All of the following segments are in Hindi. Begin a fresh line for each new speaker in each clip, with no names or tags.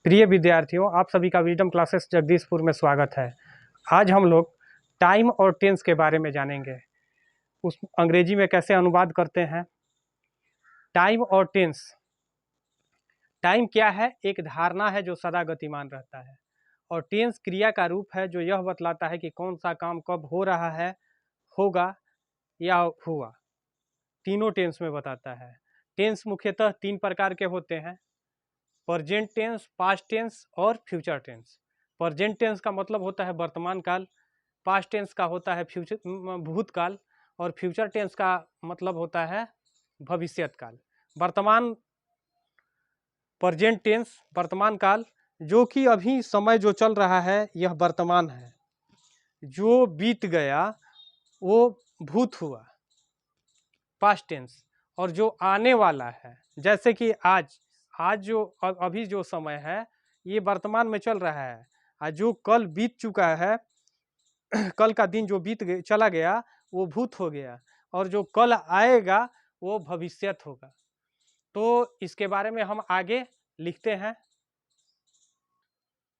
प्रिय विद्यार्थियों, आप सभी का विजडम क्लासेस जगदीशपुर में स्वागत है। आज हम लोग टाइम और टेंस के बारे में जानेंगे। उस अंग्रेजी में कैसे अनुवाद करते हैं। टाइम और टेंस। टाइम क्या है? एक धारणा है जो सदा गतिमान रहता है, और टेंस क्रिया का रूप है जो यह बतलाता है कि कौन सा काम कब हो रहा है, होगा या हुआ। तीनों टेंस में बताता है। टेंस मुख्यतः तीन प्रकार के होते हैं: प्रेजेंट टेंस, पास्ट टेंस और फ्यूचर टेंस। प्रेजेंट टेंस का मतलब होता है वर्तमान काल, पास्ट टेंस का होता है भूतकाल, और फ्यूचर टेंस का मतलब होता है भविष्यत काल। वर्तमान प्रेजेंट टेंस वर्तमान काल, जो कि अभी समय जो चल रहा है यह वर्तमान है। जो बीत गया वो भूत हुआ, पास्ट टेंस। और जो आने वाला है, जैसे कि आज जो अभी जो समय है ये वर्तमान में चल रहा है। आज जो कल बीत चुका है, कल का दिन जो चला गया वो भूत हो गया, और जो कल आएगा वो भविष्यत होगा। तो इसके बारे में हम आगे लिखते हैं।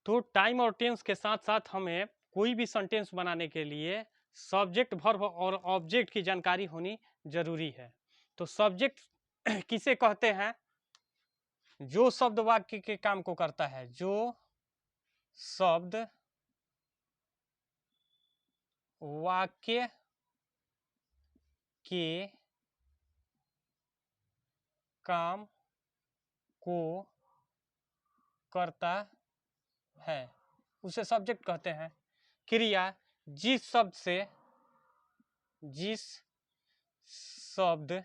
तो टाइम और टेंस के साथ साथ हमें कोई भी सेंटेंस बनाने के लिए सब्जेक्ट, वर्ब और ऑब्जेक्ट की जानकारी होनी जरूरी है। तो सब्जेक्ट किसे कहते हैं? जो शब्द वाक्य के काम को करता है। जो शब्द वाक्य के काम को करता है उसे सब्जेक्ट कहते हैं। क्रिया जिस शब्द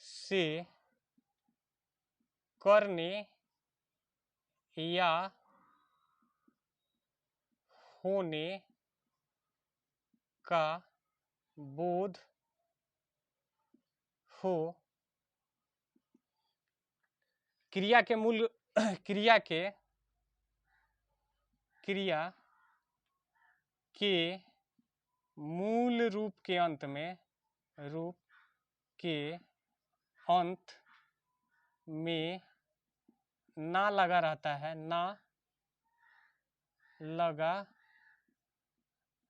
से करने या होने का बोध हो। क्रिया के मूल क्रिया के मूल रूप के अंत में ना लगा रहता है, ना लगा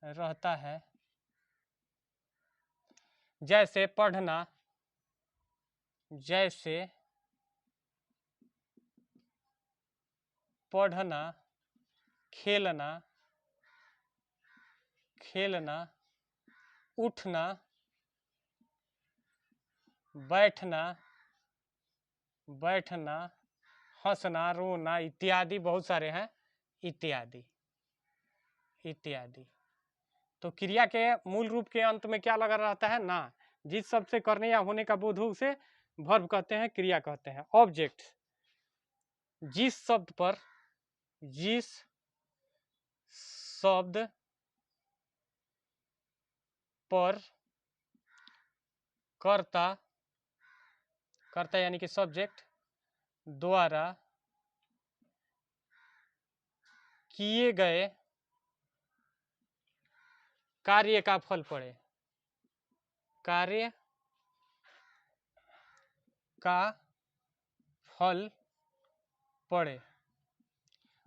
रहता है। जैसे पढ़ना, जैसे पढ़ना, खेलना, उठना, बैठना, हंसना, रोना इत्यादि, बहुत सारे हैं इत्यादि। तो क्रिया के मूल रूप के अंत में क्या लगा रहता है? ना। जिस शब्द से करने या होने का बोध हो उसे वर्ब कहते हैं, क्रिया कहते हैं। ऑब्जेक्ट जिस शब्द पर कर्ता यानी कि सब्जेक्ट द्वारा किए गए कार्य का फल पड़े, कार्य का फल पड़े।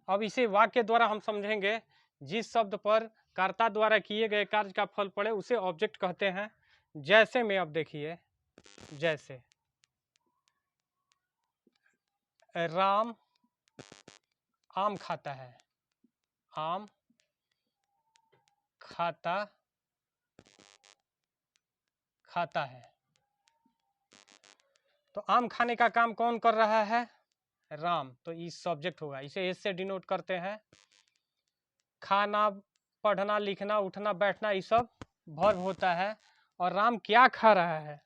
अब इसे वाक्य द्वारा हम समझेंगे। जिस शब्द पर कर्ता द्वारा किए गए कार्य का फल पड़े उसे ऑब्जेक्ट कहते हैं। जैसे में अब देखिए, जैसे राम आम खाता है, आम खाता है। तो आम खाने का काम कौन कर रहा है? राम। तो इस सब्जेक्ट होगा, इसे एस से डिनोट करते हैं। खाना, पढ़ना, लिखना, उठना, बैठना ये सब वर्ब होता है। और राम क्या खा रहा है?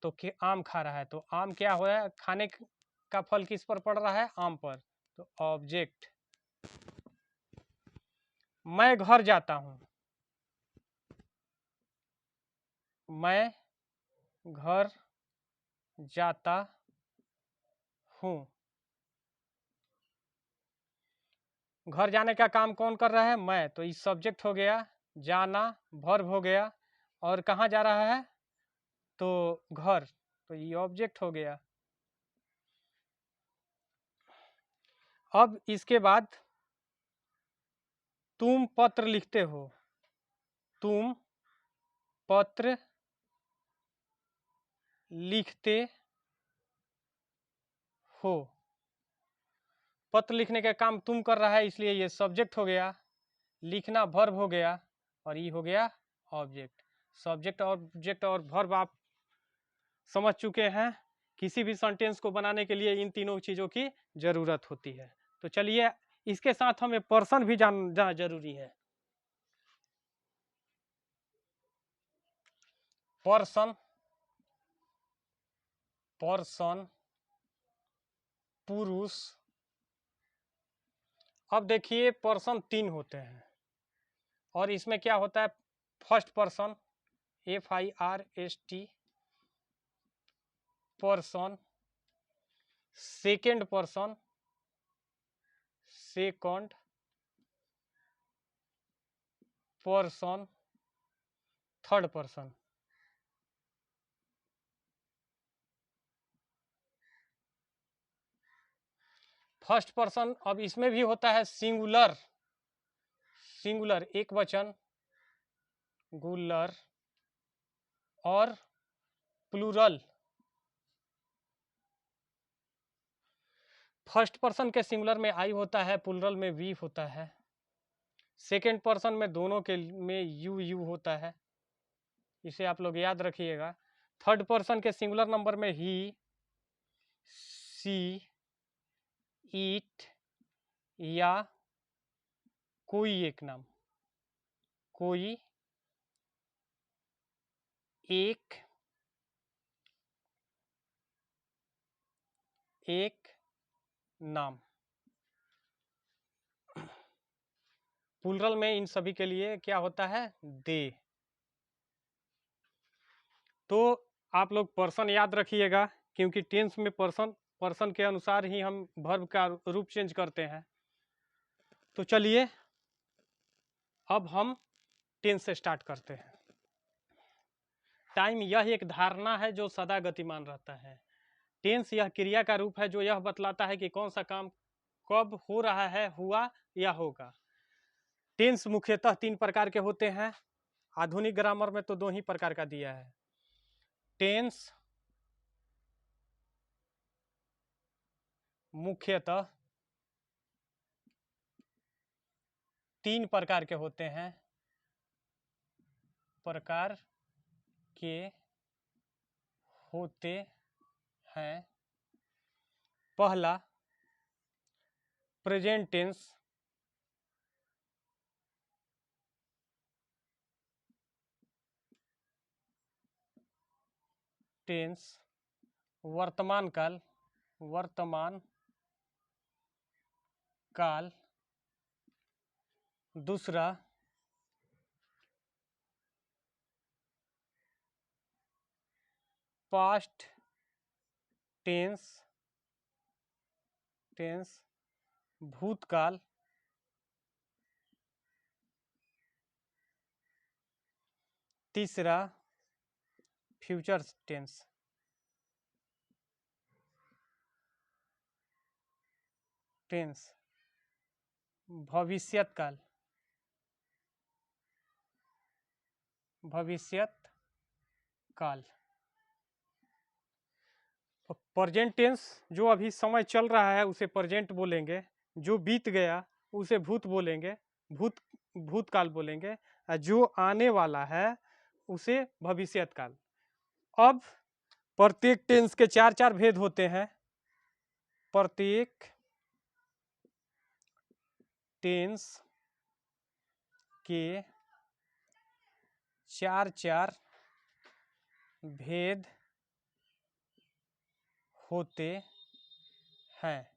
तो आम खा रहा है। तो आम क्या हो रहा है? खाने का फल किस पर पड़ रहा है? आम पर। तो ऑब्जेक्ट। मैं घर जाता हूं, मैं घर जाता हूं। घर जाने का काम कौन कर रहा है? मैं। तो इस सब्जेक्ट हो गया, जाना वर्ब हो गया, और कहाँ जा रहा है? तो घर। तो ये ऑब्जेक्ट हो गया। अब इसके बाद तुम पत्र लिखते हो, तुम पत्र लिखते हो। पत्र लिखने का काम तुम कर रहा है, इसलिए ये सब्जेक्ट हो गया, लिखना वर्ब हो गया, और ये हो गया ऑब्जेक्ट। सब्जेक्ट ऑब्जेक्ट और वर्ब आप समझ चुके हैं। किसी भी सेंटेंस को बनाने के लिए इन तीनों चीज़ों की ज़रूरत होती है। तो चलिए इसके साथ हमें पर्सन भी जानना जरूरी है। पर्सन, पर्सन पुरुष। अब देखिए पर्सन 3 होते हैं, और इसमें क्या होता है, first person FIRST person, second person second person, third person. First person अब इसमें भी होता है सिंगुलर, सिंगुलर एक वचन, गुलर, और प्लूरल। फर्स्ट पर्सन के सिंगुलर में आई होता है, प्लूरल में वी होता है। सेकेंड पर्सन में दोनों के में यू होता है, इसे आप लोग याद रखिएगा। थर्ड पर्सन के सिंगुलर नंबर में ही, सी, ईट, या कोई एक नाम, कोई एक नाम। प्लूरल में इन सभी के लिए क्या होता है, दे। तो आप लोग पर्सन याद रखिएगा, क्योंकि टेंस में पर्सन पर्सन के अनुसार ही हम वर्ब का रूप चेंज करते हैं। तो चलिए अब हम टेंस से स्टार्ट करते हैं। टाइम यह एक धारणा है जो सदा गतिमान रहता है। टेंस यह क्रिया का रूप है जो यह बतलाता है कि कौन सा काम कब हो रहा है, हुआ या होगा। टेंस मुख्यतः 3 प्रकार के होते हैं। आधुनिक ग्रामर में तो 2 ही प्रकार का दिया है। टेंस मुख्यतः 3 प्रकार के होते हैं, प्रकार के होते हैं। पहला प्रेजेंट टेंस, टेंस वर्तमान काल, वर्तमान काल। दूसरा पास्ट टेंस, टेंस भूतकाल। तीसरा फ्यूचर टेंस, टेंस भविष्यत काल, भविष्यत काल। प्रेजेंट टेंस जो अभी समय चल रहा है उसे प्रेजेंट बोलेंगे, जो बीत गया उसे भूत बोलेंगे, भूत भूतकाल बोलेंगे, और जो आने वाला है उसे भविष्यत काल। अब प्रत्येक टेंस के 4 भेद होते हैं। प्रत्येक टेंस के 4 भेद होते हैं।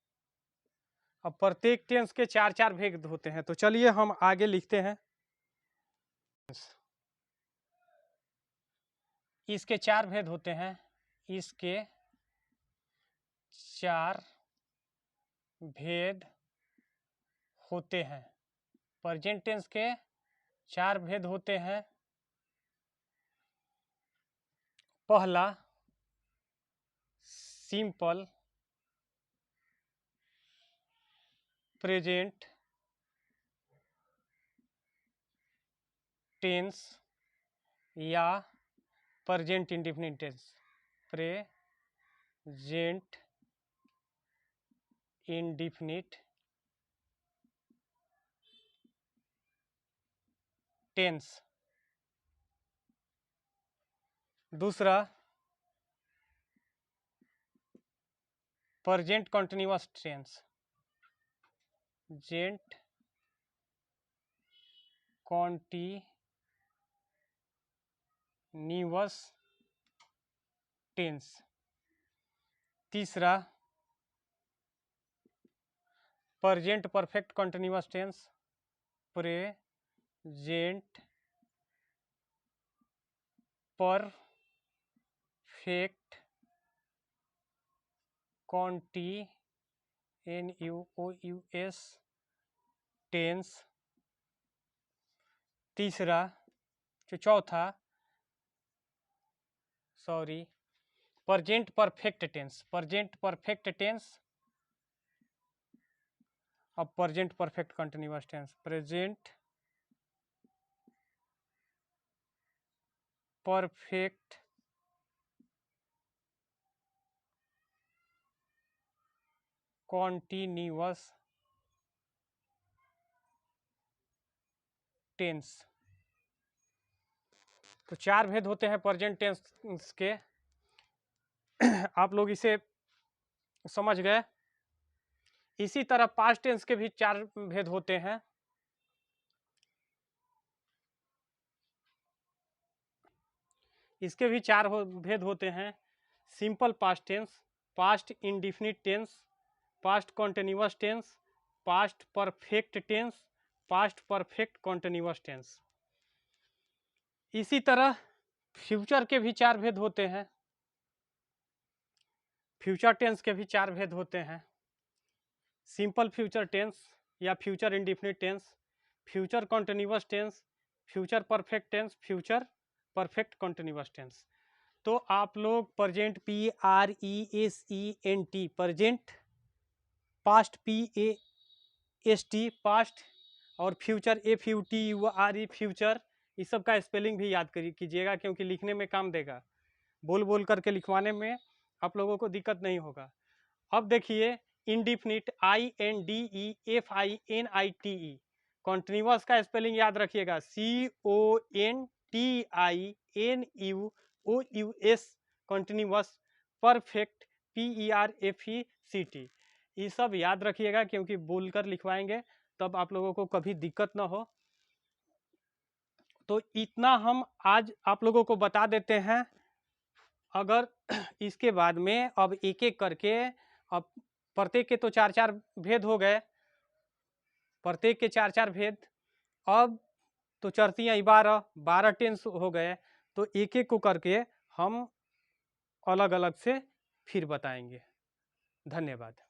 अब प्रत्येक टेंस के 4 भेद होते हैं, तो चलिए हम आगे लिखते हैं। इसके 4 भेद होते हैं, इसके 4 भेद होते हैं। प्रेजेंट टेंस के 4 भेद होते हैं। पहला सिंपल, प्रेजेंट टेंस या present indefinite tense, present indefinite tense. दूसरा प्रेजेंट कंटिन्यूअस टेंस, जेंट कॉन्टिन्यूअस टेंस। तीसरा present perfect continuous tense, present perfect continuous tense. तीसरा चौथा present perfect tense, present perfect tense. अब present perfect continuous tense, present perfect continuous tense. तो चार भेद होते हैं प्रेजेंट टेंस के। आप लोग इसे समझ गए। इसी तरह पास्ट टेंस के भी चार भेद होते हैं। इसके भी चार भेद होते हैं। Simple past tense, past indefinite tense, past continuous tense, past perfect tense, past perfect continuous tense. इसी तरह फ्यूचर के भी चार भेद होते हैं। फ्यूचर टेंस के भी चार भेद होते हैं। सिंपल फ्यूचर टेंस या future indefinite tense, future continuous tense, future perfect tense, future perfect continuous tense. तो आप लोग present PRESENT present, past PAST past, और फ्यूचर FUTURE फ्यूचर, इस सब का स्पेलिंग भी याद कीजिएगा, क्योंकि लिखने में काम देगा। बोल बोल करके लिखवाने में आप लोगों को दिक्कत नहीं होगा। अब देखिए इंडेफिनिट, INDEFINITE, कॉन्टिन्यूअस का स्पेलिंग याद रखिएगा, CONTINUOUS, कॉन्टिन्यूअस। परफेक्ट PERFECT, ये सब याद रखिएगा, क्योंकि बोलकर लिखवाएंगे तब आप लोगों को कभी दिक्कत ना हो। तो इतना हम आज आप लोगों को बता देते हैं। अगर इसके बाद में अब एक एक करके, अब प्रत्येक के तो चार चार भेद हो गए, प्रत्येक के चार चार भेद, अब तो चढ़ती हैं 12 टेंस हो गए। तो एक एक को करके हम अलग अलग से फिर बताएंगे। धन्यवाद।